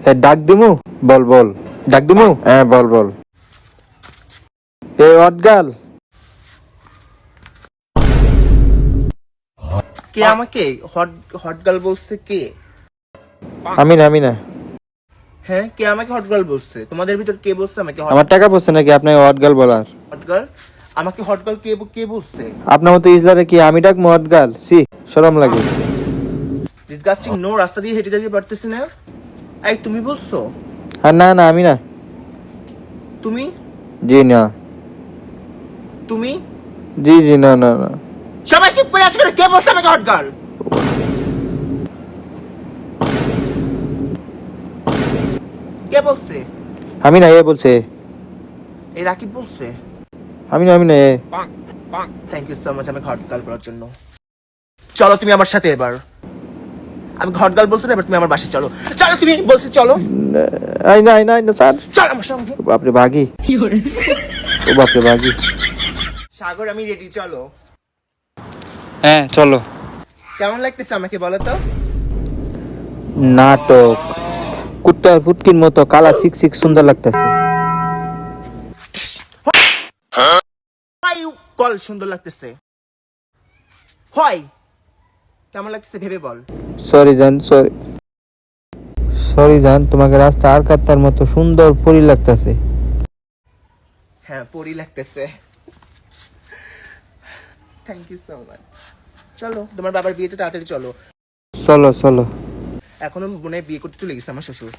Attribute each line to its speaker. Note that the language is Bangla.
Speaker 1: ডাক দিমু? বল বল। ডাক দিমু? হ্যাঁ বল বল। Hot girl.
Speaker 2: কে আমাকে হট হট গার্ল বলছে? কে?
Speaker 1: আমি না আমি না।
Speaker 2: হ্যাঁ, কে আমাকে হট গার্ল বলছে? তোমাদের ভিতর কে বলছে আমাকে হট
Speaker 1: আমার টাকা পড়ছে নাকি আপনাকে হট গার্ল বলার?
Speaker 2: গার্ল? আমাকে হট গার্ল কে কে বলছে?
Speaker 1: আপনার মতো ইজলারে কি আমি ডাকবো হট গার্ল? সি, শরম লাগে।
Speaker 2: ডিসগাস্টিং। নো, রাস্তা দিয়ে হেঁটে যেতে পারতেছি না। এই তুমি বলছো?
Speaker 1: আর না না আমি না।
Speaker 2: তুমি
Speaker 1: জি না।
Speaker 2: তুমি
Speaker 1: জি জি না না না।
Speaker 2: সবাই চুপ করে আছে কেন? কে বলছে আমাকে হট গার্ল? কে বলছে?
Speaker 1: আমি না, এ বলছে।
Speaker 2: এই রাকিব বলছে।
Speaker 1: আমি না আমি না, এ।
Speaker 2: থ্যাংক ইউ সো মাচ আমাকে হট গার্ল বলার জন্য। চলো তুমি আমার সাথে এবার। আমি হট গার্ল বলছি না, এবার তুমি আমার বাসায় চলো। চলো, তুমি বলছি চলো।
Speaker 1: আই না আই না আই না স্যার।
Speaker 2: চল আমার সঙ্গে।
Speaker 1: ও বাপরে ভাগি। ও বাপরে ভাগি।
Speaker 2: সাগর আমি রেডি, চলো।
Speaker 1: হ্যাঁ চলো।
Speaker 2: কেমন লাগতেছে আমাকে বলো তো?
Speaker 1: নাটক। কুত্তার ফুটকির মতো কালা সিক সিক সুন্দর লাগতেছে।
Speaker 2: বল সুন্দর লাগতেছে। হয় কেমন লাগতেছে ভেবে বল।
Speaker 1: সরি জান, সরি। সরি জান, তোমাকে রাস্তা আর কাত্তার মতো সুন্দর পরি লাগতেছে।
Speaker 2: হ্যাঁ, পরি লাগতেছে। Thank you so much. চলো, তোমার বাবার বিয়েতে তাড়াতাড়ি চলো।
Speaker 1: চলো চলো।
Speaker 2: এখনো মনে হয় বিয়ে করতে চলে গেছে আমার শ্বশুর।